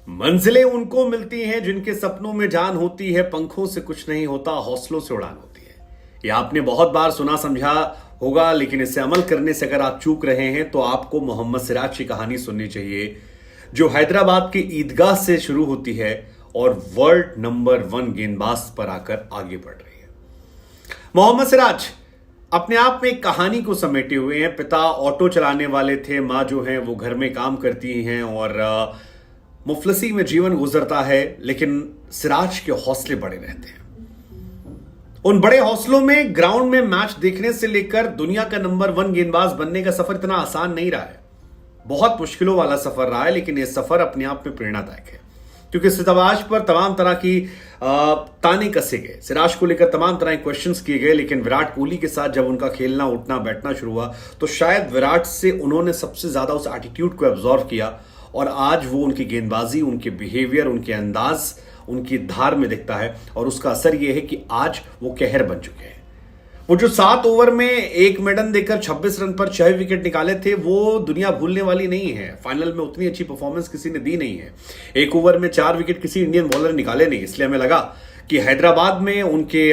मंजिलें उनको मिलती हैं जिनके सपनों में जान होती है, पंखों से कुछ नहीं होता, हौसलों से उड़ान होती है। ये आपने बहुत बार सुना समझा होगा, लेकिन इसे अमल करने से अगर आप चूक रहे हैं तो आपको मोहम्मद सिराज की कहानी सुननी चाहिए, जो हैदराबाद की ईदगाह से शुरू होती है और वर्ल्ड नंबर 1 गेंदबाज पर आकर आगे बढ़ रही है। मोहम्मद सिराज अपने आप में एक कहानी को समेटे हुए हैं। पिता ऑटो चलाने वाले थे, माँ जो है वो घर में काम करती हैं और मुफलसी में जीवन गुजरता है, लेकिन सिराज के हौसले बड़े रहते हैं। उन बड़े हौसलों में ग्राउंड में मैच देखने से लेकर दुनिया का नंबर 1 गेंदबाज बनने का सफर इतना आसान नहीं रहा है। बहुत मुश्किलों वाला सफर रहा है, लेकिन यह सफर अपने आप में प्रेरणादायक है, क्योंकि सिराज पर तमाम तरह की ताने कसे गए, सिराज को लेकर तमाम तरह के क्वेश्चंस किए गए, लेकिन विराट कोहली के साथ जब उनका खेलना उठना बैठना शुरू हुआ तो शायद विराट से उन्होंने सबसे ज्यादा उस एटीट्यूड को एब्जॉर्व किया और आज वो उनकी गेंदबाजी, उनके बिहेवियर, उनके अंदाज, उनकी धार में दिखता है और उसका असर यह है कि आज वो कहर बन चुके हैं। वो जो 7 ओवर में 1 मेडन देकर 26 रन पर 6 विकेट निकाले थे, वो दुनिया भूलने वाली नहीं है। फाइनल में उतनी अच्छी परफॉर्मेंस किसी ने दी नहीं है। 1 ओवर में 4 विकेट किसी इंडियन बॉलर निकाले नहीं, इसलिए हमें लगा कि हैदराबाद में उनके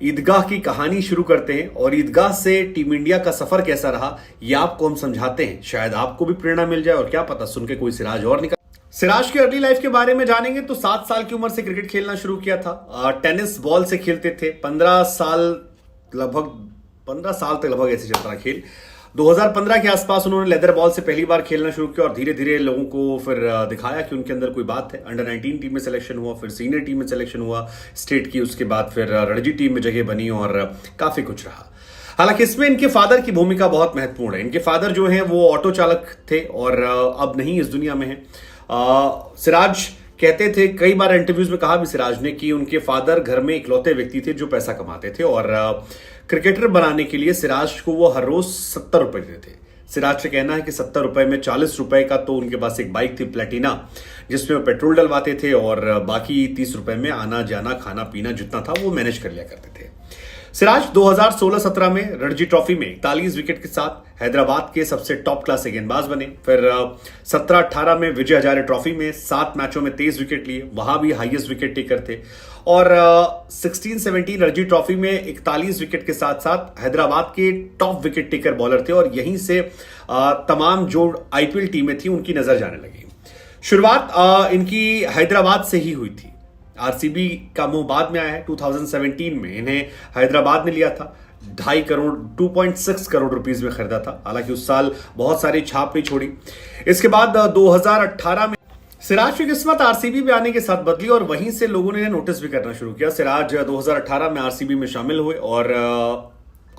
ईदगाह की कहानी शुरू करते हैं और ईदगाह से टीम इंडिया का सफर कैसा रहा ये आपको हम समझाते हैं। शायद आपको भी प्रेरणा मिल जाए और क्या पता सुन के कोई सिराज और निकाल। सिराज की अर्ली लाइफ के बारे में जानेंगे तो 7 साल की उम्र से क्रिकेट खेलना शुरू किया था। टेनिस बॉल से खेलते थे। 15 साल तक लगभग ऐसे चलता रहा खेल। 2015 के आसपास उन्होंने लेदर बॉल से पहली बार खेलना शुरू किया और धीरे धीरे लोगों को फिर दिखाया कि उनके अंदर कोई बात है। अंडर 19 टीम में सिलेक्शन हुआ, फिर सीनियर टीम में सिलेक्शन हुआ स्टेट की, उसके बाद फिर रणजी टीम में जगह बनी और काफी कुछ रहा। हालांकि इसमें इनके फादर की भूमिका बहुत महत्वपूर्ण है। इनके फादर जो हैं वो ऑटो चालक थे और अब नहीं इस दुनिया में है। सिराज कहते थे, कई बार इंटरव्यूज में कहा भी सिराज ने, कि उनके फादर घर में इकलौते व्यक्ति थे जो पैसा कमाते थे और क्रिकेटर बनाने के लिए सिराज को वो हर रोज 70 रुपए देते थे। सिराज का कहना है कि 70 रुपए में 40 रुपए का तो उनके पास एक बाइक थी प्लेटिना, जिसमें वो पेट्रोल डलवाते थे और बाकी 30 रुपए में आना जाना खाना पीना जितना था वो मैनेज कर लिया करते थे। सिराज 2016-17 में रणजी ट्रॉफी में 41 विकेट के साथ हैदराबाद के सबसे टॉप क्लास गेंदबाज बने। फिर 17-18 में विजय हजारे ट्रॉफी में 7 मैचों में 23 विकेट लिए, वहां भी हाईएस्ट विकेट टेकर थे। और 16-17 रणजी ट्रॉफी में 41 विकेट के साथ साथ हैदराबाद के टॉप विकेट टेकर बॉलर थे और यहीं से तमाम जो आईपीएल टीमें थी उनकी नजर जाने लगी। शुरुआत इनकी हैदराबाद से ही हुई थी। आरसीबी का मुंह बाद में आया है। 2017 में इन्हें हैदराबाद ने लिया था। 2.6 करोड़ रुपीस में खरीदा था। हालांकि उस साल बहुत सारी छाप नहीं छोड़ी। इसके बाद 2018 में सिराज की किस्मत आरसीबी में आने के साथ बदली और वहीं से लोगों ने नोटिस भी करना शुरू किया। सिराज 2018 में आरसीबी में शामिल हुए और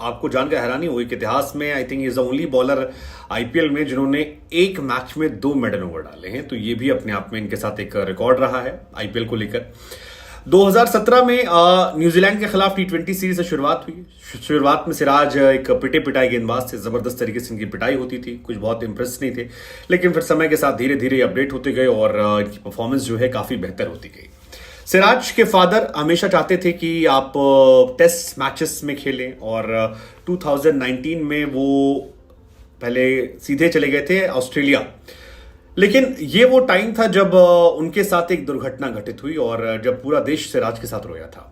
आपको जानकर हैरानी हुई कि इतिहास में I think is the only bowler IPL में जिन्होंने एक मैच में 2 मेडल ओवर डाले हैं, तो ये भी अपने आप में इनके साथ एक रिकॉर्ड रहा है आईपीएल को लेकर। 2017 में न्यूजीलैंड के खिलाफ T20 सीरीज से शुरुआत हुई। शुरुआत में सिराज एक पिटे पिटाई गेंदबाज थे, जबरदस्त तरीके से इनकी पिटाई होती थी, कुछ बहुत इंप्रेस नहीं थे, लेकिन फिर समय के साथ धीरे धीरे अपडेट होते गए और इनकी परफॉर्मेंस जो है काफी बेहतर होती गई। सिराज के फादर हमेशा चाहते थे कि आप टेस्ट मैचेस में खेलें और 2019 में वो पहले सीधे चले गए थे ऑस्ट्रेलिया, लेकिन ये वो टाइम था जब उनके साथ एक दुर्घटना घटित हुई और जब पूरा देश सिराज के साथ रोया था।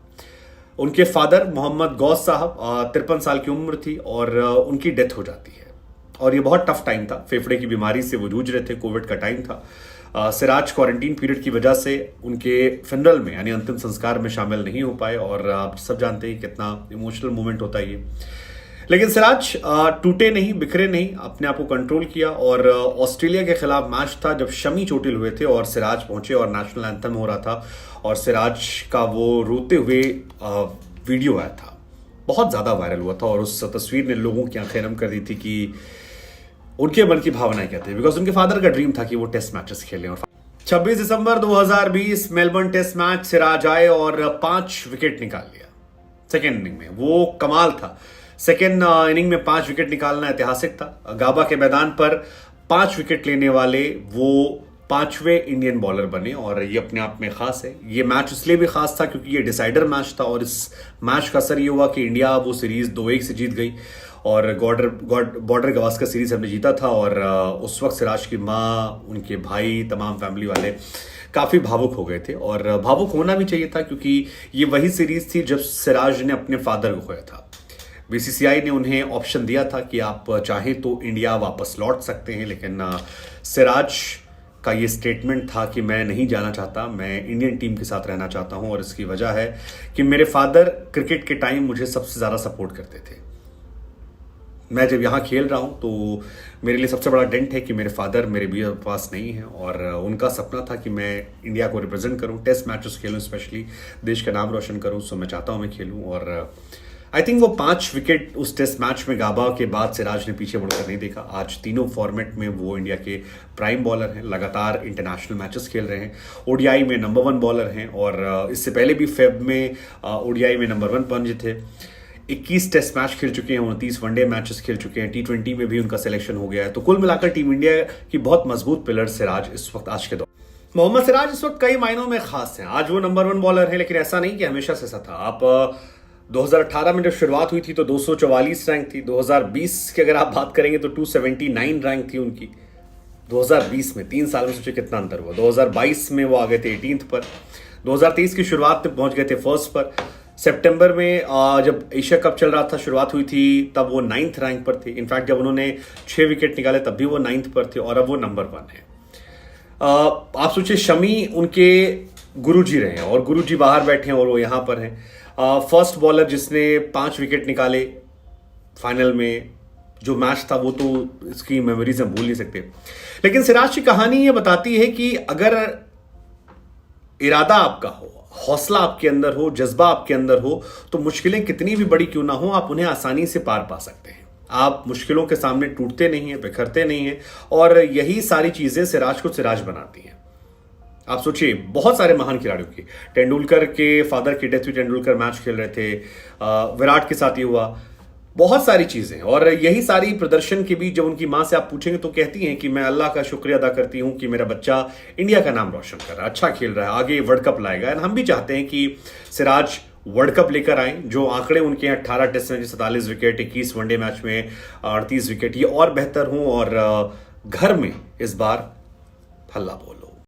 उनके फादर मोहम्मद गौस साहब 53 साल की उम्र थी और उनकी डेथ हो जाती है और ये बहुत टफ टाइम था। फेफड़े की बीमारी से वो जूझ रहे थे, कोविड का टाइम था। सिराज क्वारंटीन पीरियड की वजह से उनके फिनरल में यानी अंतिम संस्कार में शामिल नहीं हो पाए और आप सब जानते हैं कितना इमोशनल मोमेंट होता है ये। लेकिन सिराज टूटे नहीं, बिखरे नहीं, अपने आप को कंट्रोल किया और ऑस्ट्रेलिया के खिलाफ मैच था जब शमी चोटिल हुए थे और सिराज पहुंचे और नेशनल एंथम हो रहा था और सिराज का वो रोते हुए वीडियो आया था, बहुत ज्यादा वायरल हुआ था और उस तस्वीर ने लोगों की आंखें नम कर दी थी कि उनके मन की भावनाएं क्या थी, बिकॉज उनके फादर का ड्रीम था कि वो टेस्ट मैचेस खेलें। और 26 दिसंबर 2020 मेलबर्न टेस्ट मैच, सिराज आए और 5 विकेट निकाल लिया सेकेंड इनिंग में। वो कमाल था। सेकेंड इनिंग में 5 विकेट निकालना ऐतिहासिक था। गाबा के मैदान पर 5 विकेट लेने वाले वो 5वें इंडियन बॉलर बने और ये अपने आप में खास है। ये मैच इसलिए भी खास था क्योंकि ये डिसाइडर मैच था और इस मैच का असर ये हुआ कि इंडिया वो सीरीज 2-1 से जीत गई और बॉर्डर गवास्कर सीरीज हमने जीता था और उस वक्त सिराज की माँ, उनके भाई, तमाम फैमिली वाले काफ़ी भावुक हो गए थे और भावुक होना भी चाहिए था क्योंकि ये वही सीरीज थी जब सिराज ने अपने फादर को खोया था। बीसीसीआई ने उन्हें ऑप्शन दिया था कि आप चाहें तो इंडिया वापस लौट सकते हैं, लेकिन सिराज का ये स्टेटमेंट था कि मैं नहीं जाना चाहता, मैं इंडियन टीम के साथ रहना चाहता हूं और इसकी वजह है कि मेरे फादर क्रिकेट के टाइम मुझे सबसे ज़्यादा सपोर्ट करते थे। मैं जब यहाँ खेल रहा हूँ तो मेरे लिए सबसे बड़ा डेंट है कि मेरे फादर मेरे भी पास नहीं है और उनका सपना था कि मैं इंडिया को रिप्रेजेंट करूँ, टेस्ट मैचेस खेलूँ, स्पेशली देश का नाम रोशन करूँ। सो मैं चाहता हूँ मैं खेलूँ और आई थिंक वो 5 विकेट उस टेस्ट मैच में गाबा के बाद सिराज ने पीछे मुड़कर नहीं देखा। आज तीनों फॉर्मेट में वो इंडिया के प्राइम बॉलर हैं, लगातार इंटरनेशनल मैचेस खेल रहे हैं, ओडीआई में नंबर 1 बॉलर हैं और इससे पहले भी फेब में ओडीआई में नंबर 1 पंच थे। 21 टेस्ट मैच खेल चुके हैं, 29 वनडे मैचेस खेल चुके हैं, T20 में भी उनका सिलेक्शन हो गया है। तो कुल मिलाकर टीम इंडिया की बहुत मजबूत पिलर सिराज इस वक्त आज के दौर। मोहम्मद सिराज इस वक्त कई मायनों में खास हैं। आज वो नंबर 1 बॉलर है, लेकिन ऐसा नहीं कि हमेशा से ऐसा था। आप 2018 में जब शुरुआत हुई थी तो 244 रैंक थी। 2020 की अगर आप बात करेंगे तो 279 रैंक थी उनकी 2020 में। 3 साल में सोचिए कितना अंतर हुआ। 2022 में वो आ गए थे 18th पर। 2023 की शुरुआत में पहुंच गए थे 1st पर। सितंबर में जब एशिया कप चल रहा था, शुरुआत हुई थी, तब वो 9th रैंक पर थे। इनफैक्ट जब उन्होंने 6 विकेट निकाले तब भी वो 9th पर थे और अब वो नंबर 1 है। आप सोचिए, शमी उनके गुरुजी रहे हैं और गुरुजी बाहर बैठे हैं और वो यहां पर हैं। फर्स्ट बॉलर जिसने 5 विकेट निकाले फाइनल में, जो मैच था वो तो इसकी मेमोरीज हम भूल नहीं सकते। लेकिन सिराज की कहानी ये बताती है कि अगर इरादा आपका हो, हौसला आपके अंदर हो, जज्बा आपके अंदर हो, तो मुश्किलें कितनी भी बड़ी क्यों ना हो, आप उन्हें आसानी से पार पा सकते हैं। आप मुश्किलों के सामने टूटते नहीं हैं, बिखरते नहीं हैं और यही सारी चीजें सिराज को सिराज बनाती हैं। आप सोचिए, बहुत सारे महान खिलाड़ियों की, तेंदुलकर के फादर की डेथ हुई, तेंदुलकर मैच खेल रहे थे, विराट के साथ ही हुआ, बहुत सारी चीजें। और यही सारी प्रदर्शन के बीच जब उनकी मां से आप पूछेंगे तो कहती हैं कि मैं अल्लाह का शुक्रिया अदा करती हूं कि मेरा बच्चा इंडिया का नाम रोशन कर रहा है, अच्छा खेल रहा है, आगे वर्ल्ड कप लाएगा। एंड हम भी चाहते हैं कि सिराज वर्ल्ड कप लेकर आए। जो आंकड़े उनके हैं 18 टेस्ट में 47 विकेट, 21 वनडे मैच में 38 विकेट, ये और बेहतर हों और घर में इस बार हल्ला बोल।